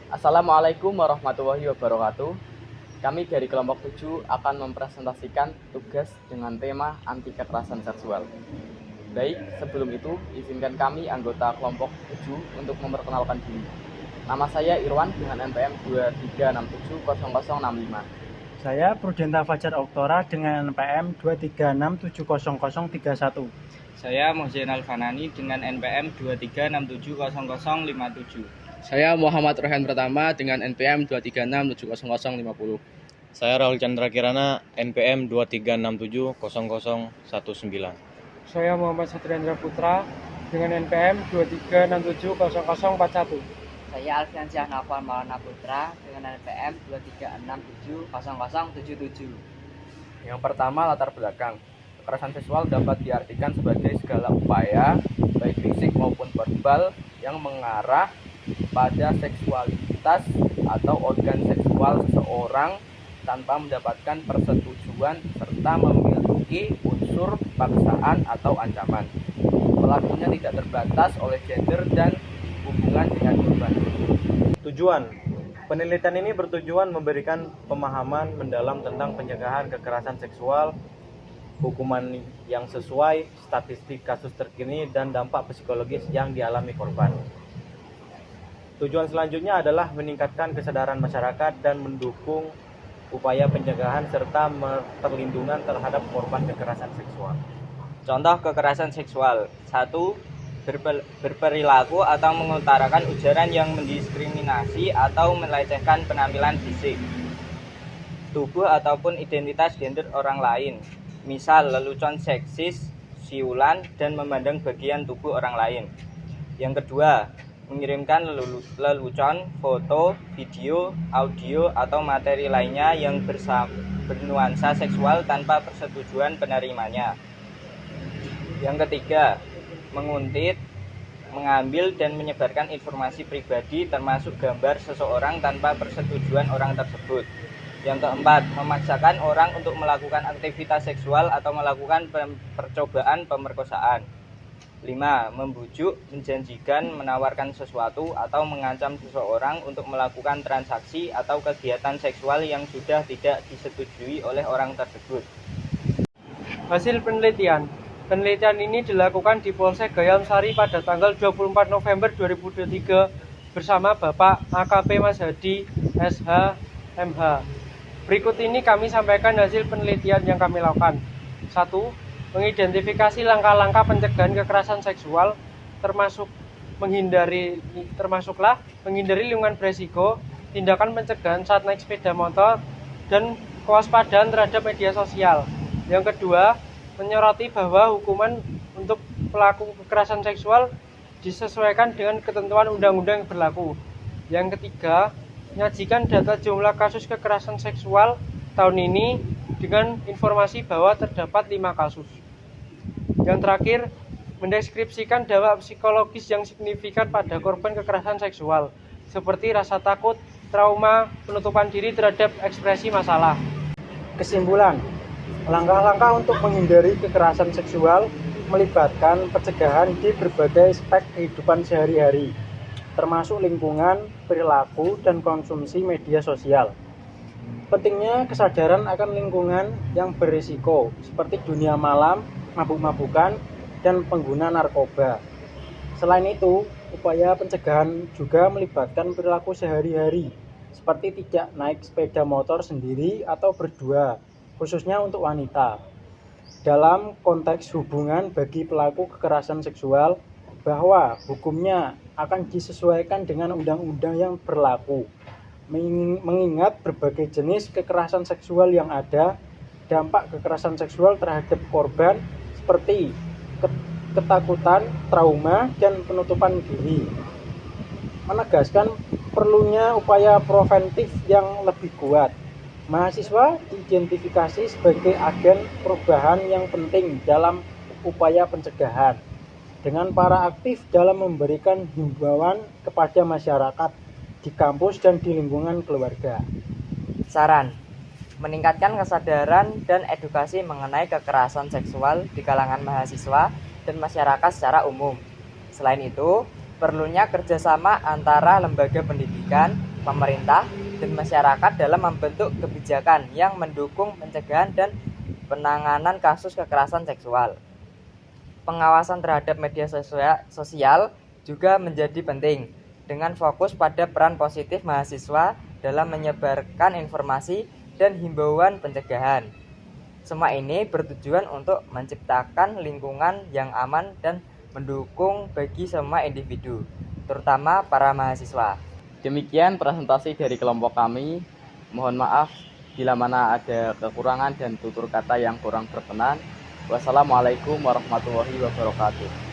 Assalamualaikum warahmatullahi wabarakatuh. Kami dari kelompok 7 akan mempresentasikan tugas dengan tema anti kekerasan seksual. Baik, sebelum itu izinkan kami anggota kelompok 7 untuk memperkenalkan diri. Nama saya Irwan dengan NPM 23670065. Saya Prudenta Fajar Oktora dengan NPM 236700031. Saya Mohsin Alfanani dengan NPM 236700057. Saya Muhammad Rohan Pertama dengan NPM 236700050. Saya Rahul Chandra Kirana, NPM 236700019. Saya Muhammad Satriandra Putra dengan NPM 236700041. Saya Alfiansyah Nafwan Maulana Putra dengan NPM 236700077. Yang pertama, latar belakang. Kekerasan seksual dapat diartikan sebagai segala upaya, baik fisik maupun verbal, yang mengarah pada seksualitas atau organ seksual seseorang tanpa mendapatkan persetujuan serta memiliki unsur paksaan atau ancaman. Pelakunya tidak terbatas oleh gender dan hubungan dengan korban. Tujuan penelitian ini bertujuan memberikan pemahaman mendalam tentang pencegahan kekerasan seksual, hukuman yang sesuai, statistik kasus terkini, dan dampak psikologis yang dialami korban. Tujuan selanjutnya adalah meningkatkan kesadaran masyarakat dan mendukung upaya pencegahan serta perlindungan terhadap korban kekerasan seksual. Contoh kekerasan seksual. 1. Berperilaku atau mengutarakan ujaran yang mendiskriminasi atau melecehkan penampilan fisik, tubuh ataupun identitas gender orang lain. Misal lelucon seksis, siulan, dan memandang bagian tubuh orang lain. Yang kedua, mengirimkan lelucon, foto, video, audio, atau materi lainnya yang bernuansa seksual tanpa persetujuan penerimanya. Yang ketiga, menguntit, mengambil, dan menyebarkan informasi pribadi termasuk gambar seseorang tanpa persetujuan orang tersebut. Yang keempat, memaksakan orang untuk melakukan aktivitas seksual atau melakukan percobaan pemerkosaan. 5. Membujuk, menjanjikan, menawarkan sesuatu, atau mengancam seseorang untuk melakukan transaksi atau kegiatan seksual yang sudah tidak disetujui oleh orang tersebut. Hasil penelitian. Penelitian ini dilakukan di Polsek Gayam Sari pada tanggal 24 November 2023 bersama Bapak AKP Mas Hadi SH MH. Berikut ini kami sampaikan hasil penelitian yang kami lakukan. 1. Mengidentifikasi langkah-langkah pencegahan kekerasan seksual menghindari lingkungan beresiko, tindakan pencegahan saat naik sepeda motor, dan kewaspadaan terhadap media sosial. Yang kedua, menyoroti bahwa hukuman untuk pelaku kekerasan seksual disesuaikan dengan ketentuan undang-undang yang berlaku. Yang ketiga, menyajikan data jumlah kasus kekerasan seksual tahun ini dengan informasi bahwa terdapat 5 kasus. Yang terakhir, mendeskripsikan dampak psikologis yang signifikan pada korban kekerasan seksual, seperti rasa takut, trauma, penutupan diri terhadap ekspresi masalah. Kesimpulan, langkah-langkah untuk menghindari kekerasan seksual melibatkan pencegahan di berbagai aspek kehidupan sehari-hari, termasuk lingkungan, perilaku, dan konsumsi media sosial. Pentingnya kesadaran akan lingkungan yang berisiko, seperti dunia malam, mabuk-mabukan, dan pengguna narkoba. Selain itu, upaya pencegahan juga melibatkan perilaku sehari-hari, seperti tidak naik sepeda motor sendiri atau berdua, khususnya untuk wanita. Dalam konteks hubungan bagi pelaku kekerasan seksual, bahwa hukumnya akan disesuaikan dengan undang-undang yang berlaku, mengingat berbagai jenis kekerasan seksual yang ada, dampak kekerasan seksual terhadap korban seperti ketakutan, trauma, dan penutupan diri. Menegaskan perlunya upaya preventif yang lebih kuat. Mahasiswa diidentifikasi sebagai agen perubahan yang penting dalam upaya pencegahan, dengan para aktif dalam memberikan himbauan kepada masyarakat di kampus dan di lingkungan keluarga. Saran: meningkatkan kesadaran dan edukasi mengenai kekerasan seksual di kalangan mahasiswa dan masyarakat secara umum. Selain itu, perlunya kerjasama antara lembaga pendidikan, pemerintah, dan masyarakat dalam membentuk kebijakan yang mendukung pencegahan dan penanganan kasus kekerasan seksual. Pengawasan terhadap media sosial juga menjadi penting, dengan fokus pada peran positif mahasiswa dalam menyebarkan informasi dan himbauan pencegahan. Semua ini bertujuan untuk menciptakan lingkungan yang aman dan mendukung bagi semua individu, terutama para mahasiswa. Demikian presentasi dari kelompok kami. Mohon maaf bila mana ada kekurangan dan tutur kata yang kurang berkenan. Wassalamualaikum warahmatullahi wabarakatuh.